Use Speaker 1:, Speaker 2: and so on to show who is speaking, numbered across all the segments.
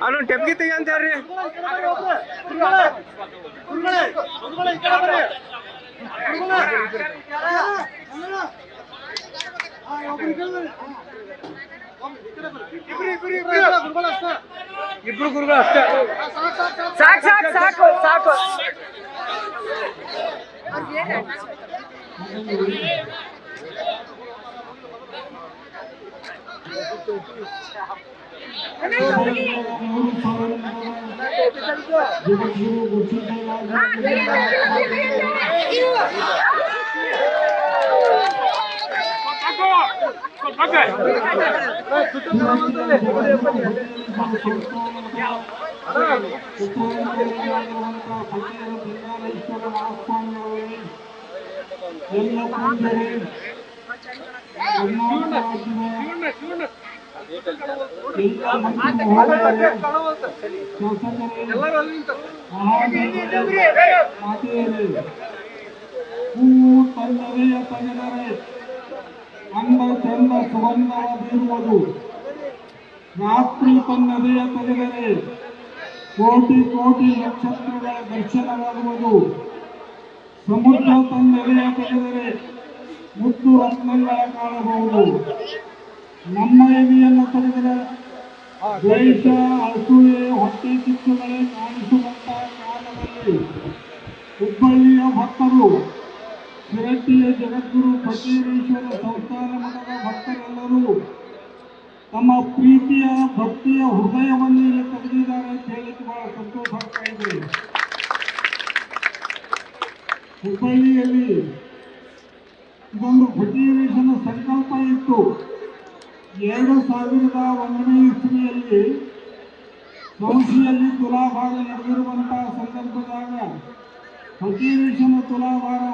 Speaker 1: ಅವನು ಟೆಪ್ಗಿ ತೆಗಿ ಅಂತ ಹೇಳ್ರಿ. ಇಬ್ರು ಗುರುಗಳು ಅಷ್ಟೇ ಸಾಕು ಸಾಕು ಸಾಕು ಸಾಕು.
Speaker 2: ಅಂದ ಚಂದ ಸುಗಂಧವ ಬೀರುವುದು ರಾತ್ರಿ ತನ್ನದೆಯ ತೆಗೆದರೆ ಕೋಟಿ ಕೋಟಿ ನಕ್ಷತ್ರಗಳ ದರ್ಶನವಾಗುವುದು. ಸಮುದ್ರ ತನ್ನದೆಯ ತೆಗೆದರೆ ಮುದ್ದು ರತ್ನಗಳ ಕಾಣಬಹುದು. ನಮ್ಮ ಎದೆಯನ್ನು ತೆಗೆದರೆ ದ್ವೇಷ, ಅಸೂಯೆ, ಹೊಟ್ಟೆ ಕಿಚ್ಚುಗಳೇ ಕಾಣಿಸುವಂತಹ ಕಾಲದಲ್ಲಿ ಹುಬ್ಬಳ್ಳಿಯ ಭಕ್ತರು, ಶಿರಟ್ಟಿಯ ಜಗದ್ಗುರು ಫಕೀರೇಶ್ವರ ಸಂಸ್ಥಾನ ಮಠದ ಭಕ್ತರೆಲ್ಲರೂ ತಮ್ಮ ಪ್ರೀತಿಯ ಭಕ್ತಿಯ ಹೃದಯವನ್ನು ಇಲ್ಲಿ ತೆಗೆದಿದ್ದಾರೆ ಅಂತ ಹೇಳಲಿಕ್ಕೆ ಬಹಳ ಸಂತೋಷ ಆಗ್ತಾ ಇದೆ. ಹುಬ್ಬಳ್ಳಿಯಲ್ಲಿ ಇದೊಂದು ಫಕೀರೇಶನ ಸಂಕಲ್ಪ ಇತ್ತು. 2001ನೇ ಇಸ್ವಿಯಲ್ಲಿ ಸಂಶಿಯಲ್ಲಿ ತುಲಾಭಾರ ನಡೆದಿರುವಂತಹ ಸಂದರ್ಭದಾಗ ಫಕೀರೇಶನ ತುಲಾಭಾರ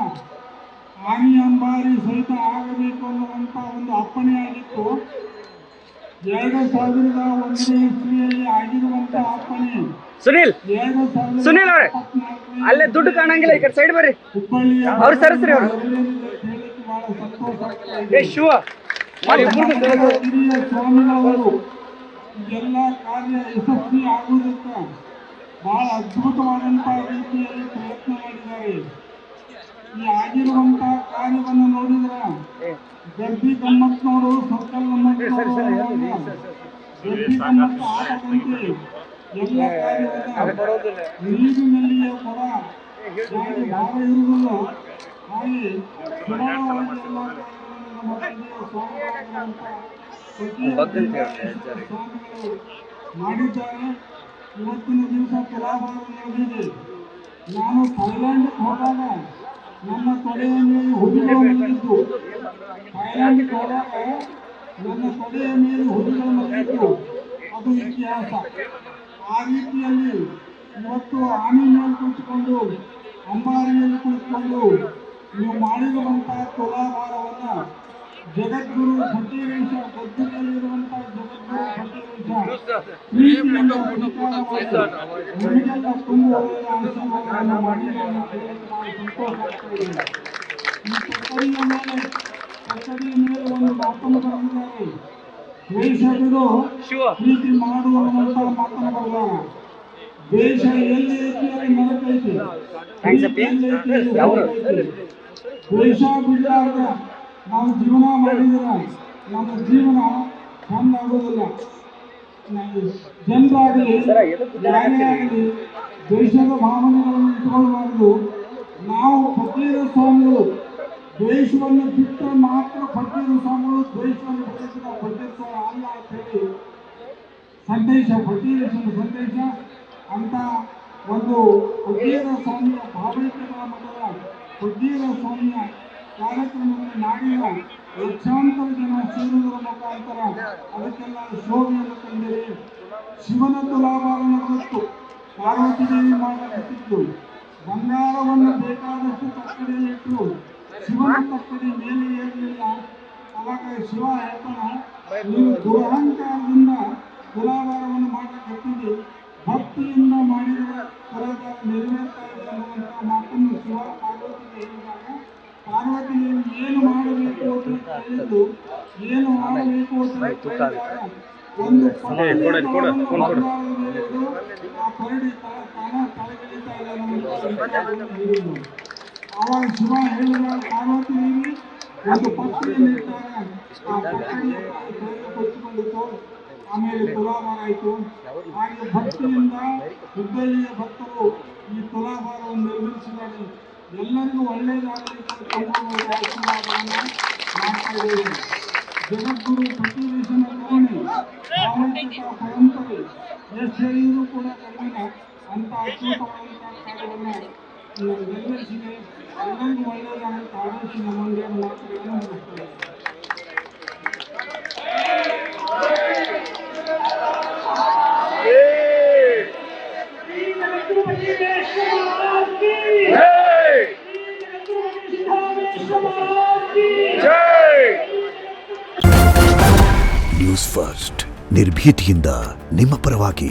Speaker 2: ಆನಿ ಅಂಬಾರಿ ಸಹಿತ ಆಗಬೇಕು ಅನ್ನುವಂಥ ಒಂದು ಅಪ್ಪಣೆಯಾಗಿತ್ತು. 2001ನೇ ಇಸ್ವಿಯಲ್ಲಿ ಆಗಿರುವಂತಹ ಅಪ್ಪಣೆ
Speaker 1: ಸುನಿಲ್ ಸುನಿಲ್ ಅವರೇ ಅಲ್ಲೇ ದುಡ್ಡು ಕಾಣಂಗಿಲ್ಲ, ಈ ಕಡೆ ಸೈಡ್ ಬರ್ರಿ.
Speaker 2: ಹುಬ್ಬಳ್ಳಿಯ
Speaker 1: ಅವ್ರು ಸರಸ್ರಿ ಅವರು
Speaker 2: ಹೇಳಲಿಕ್ಕೆ ಬಹಳ ಸಂತೋಷ ಆಗ್ತಾ ಇದೆ.
Speaker 1: ಶಿವ
Speaker 2: ಹಿರಿಯ ಸ್ವಾಮಿಗಳವರು ಎಲ್ಲ ಕಾರ್ಯ ಯಶಸ್ವಿ ಆಗುವುದಕ್ಕೆ ಬಹಳ ಅದ್ಭುತವಾದಂತಹ ರೀತಿಯಲ್ಲಿ ಪ್ರಯತ್ನ ಮಾಡಿದ್ದಾರೆ. ಈ ಆಗಿರುವಂತಹ ಕಾರ್ಯವನ್ನು ನೋಡಿದ್ರೆ ಗರ್ಭಿ ಗಮ್ಮತ್ನವರು ಸರ್ಕಲ್ ಗರ್ಭಿ ಗಮ್ಮತ್ತು ಆಟದಂತೆ ಎಲ್ಲ ಕಾರ್ಯವನ್ನು ನೀರಿನಲ್ಲಿಯೇ ಕೂಡ ಯಾರಿಗೆ ಭಾರ ಇರುವುದಿಲ್ಲ ಹಾಗೆ ಸುಲಭವಾಗಿ ಎಲ್ಲ ನಮ್ಮ ತಂದೆಯ ಸ್ವಾಮಿಗಳು ಮಾಡಿದ್ದಾರೆ. ಇವತ್ತಿನ ದಿವಸ ತುಲಾಭಾರ ನಡೆದಿದೆ. ನಾನು ಥೈಲ್ಯಾಂಡ್ಗೆ ಹೋದಾಗ ನನ್ನ ತೊಡೆಯ ಮೇಲೆ ಹುಲಿಗಳು ಮಲಗಿದ್ದು, ಥೈಲ್ಯಾಂಡ್ಗೆ ಹೋದಾಗ ನನ್ನ ತೊಡೆಯ ಮೇಲೆ ಹುಲಿಗಳು ಮಲಗಿದ್ದು ಅದು ಇತಿಹಾಸ. ಆ ರೀತಿಯಲ್ಲಿ ಇವತ್ತು ಆನೆ ಮೇಲೆ ಕುಳಿತುಕೊಂಡು ಅಂಬಾರಿಯಲ್ಲಿ ಕುಳಿತುಕೊಂಡು ನೀವು ಮಾಡಿರುವಂತಹ ತುಲಾಭಾರವನ್ನು ಜಗದ್ಗುರು ಫಕೀರೇಶ ಗದ್ದುಗೆಯಲ್ಲಿರುವಂತಹ ಜಗದ್ಗುರು ಫಕೀರೇಶ ಪ್ರೀತಿಯಿಂದ ನಮಗೆಲ್ಲ ತುಂಬ ಒಳ್ಳೆಯ ಆಶೀರ್ವಾದವನ್ನು ಮಾಡಿದ್ದಾರೆ ಅಂತ ಹೇಳಕ್ಕೆ ನಾವು ಸಂತೋಷ ಆಗ್ತಾ ಇದೆ. ಈ ಕಟ್ಟಡಿಯ ಮೇಲೆ ಒಂದು ಮಾತನ್ನು ಬರೆದಿದ್ದಾರೆ, ದ್ವೇಷ ಬಿಡು ಪ್ರೀತಿ ಮಾಡುವಂತ ಮಾತನ್ನು ಬರೆದಾರ. ದ್ವೇಷ ಎಲ್ಲಿ ಐತಿ ಅಲ್ಲಿ ನರಕ ಐತಿ, ದ್ವೇಷ ಬಿಡಲಾರ್ದ ನಾವು ಜೀವನ ಮಾಡಿದ್ರೆ ನಮ್ಮ ಜೀವನ ಚಂದ ಆಗೋದಿಲ್ಲ. ಜನರಾಗಲಿ ಯಾರೇ ಆಗಲಿ ದ್ವೇಷದ ಭಾವನೆಗಳನ್ನು ಇಟ್ಕೊಳ್ಬಾರ್ದು. ನಾವು ಫಕೀರ ಸ್ವಾಮಿಗಳು ದ್ವೇಷವನ್ನು ಬಿಟ್ಟರೆ ಮಾತ್ರ ಫಕೀರ ಸ್ವಾಮಿಗಳು ದ್ವೇಷವನ್ನು ಬಿಟ್ಟಿದ್ರೆ ಫಕೀರ ಸ್ವಾಮಿ ಅಲ್ಲ ಅಂತ ಹೇಳಿ ಸಂದೇಶ, ಫಕೀರೇಶನ ಸಂದೇಶ ಅಂತ ಒಂದು ಫಕೀರ ಸ್ವಾಮಿಯ ಭಾವೈಕ್ಯತಾ ಮಠದ ಫಕೀರ ಸ್ವಾಮಿಯ ಕಾರ್ಯಕ್ರಮದಲ್ಲಿ ನಾಡಿನ ಲಕ್ಷಾಂತರ ಜನ ಸೇರುವುದರ ಮುಖಾಂತರ ಅದಕ್ಕೆಲ್ಲ ಶೋಭೆಯನ್ನು ತಂದಿದೆ. ಶಿವನ ತುಲಾಭಾರ ನಡೆದಿತ್ತು. ಪಾರ್ವತಿ ದೇವಿ ಮಾಡಲಿದ್ದು ಬಂಗಾರವನ್ನು ಬೇಕಾದಷ್ಟು ತಕ್ಕಡಿಯಲ್ಲಿಟ್ಟು ಶಿವನ ತಕ್ಕಡಿ ಮೇಲೆ ಏರಲಿಲ್ಲ. ಅವಾಗ ಶಿವ ಹೇಳ್ತಾನ, ನೀವು ದುರಹಂಕಾರದಿಂದ ತುಲಾಭಾರವನ್ನು ಮಾಡಕತ್ತಿದ್ದು ಭಕ್ತಿಯಿಂದ ಮಾಡಿದರೆ ತುಲಾಭಾರ ನೆರವೇರ್ತಾ ಇದೆ ಅನ್ನುವಂಥ ಮಾತನ್ನು ಶಿವ ಪಾರ್ವತಿಗೆ ಹೇಳಿದಾಗ ಪಾರ್ವತಿ ಏನು ಮಾಡಬೇಕು ಅಂತ ಕೇಳಿದ್ದು, ಏನು ಮಾಡಬೇಕು ಅಂತ ಕೇಳಿದಾಗ ಒಂದು ಆ ಕರಡಿ ತಾನ ತಲೆಗೆಳಿತಾ ಇದೆ ಅನ್ನುವಂಥ ಹೇಳಿದ್ರು. ಆವಾಗ ಶಿವ ಹೇಳಿದಾಗ ಪಾರ್ವತಿ ದೇವಿ ಒಂದು ಪತ್ರಿಯನ್ನಿಟ್ಟಾಗ ಆ ಪತ್ರಿಯನ್ನು ಕೈಗೆ ಕೊಚ್ಚಿಕೊಂಡಿತು. ಆಮೇಲೆ ತುಲಾಭಾರ ಆಯಿತು. ಹಾಗೆ ಭಕ್ತಿಯಿಂದ ಹುಬ್ಬಳ್ಳಿಯ ಭಕ್ತರು ಈ ತುಲಾಭಾರವನ್ನು ನಿರ್ಮಿಸಿದ್ದಾರೆ. ಎಲ್ಲರಿಗೂ ಒಳ್ಳೆಯದಾಗಲಿ ಆಶೀರ್ವಾದವನ್ನು ಮಾಡ್ತಾ ಇದ್ದೇವೆ. ಜಗದ್ಗುರು ಪ್ರತಿವೇಶನ ಕರುಣೆ ಸಾಮೂಹಿಕ ಪರಂಪರೆ ಎಷ್ಟು ಹೇಳಿದರೂ ಕೂಡ ಕಡಿಮೆ ಅಂತ ಅದ್ಭುತವಾದಂಥ ಕಾರ್ಯವನ್ನು ನೆರವೇರಿಸಿದೆ. ಎಲ್ಲರಿಗೂ ಒಳ್ಳೆಯದಾದಂಥ ಆದೇಶ ನಮ್ಮೊಂದೇ ಮಾತುಗಳನ್ನು ಮುಗಿಸ್ತೇವೆ.
Speaker 3: ನ್ಯೂಸ್ ಫಸ್ಟ್ ನಿರ್ಭೀತಿಯಿಂದ ನಿಮ್ಮ ಪರವಾಗಿ.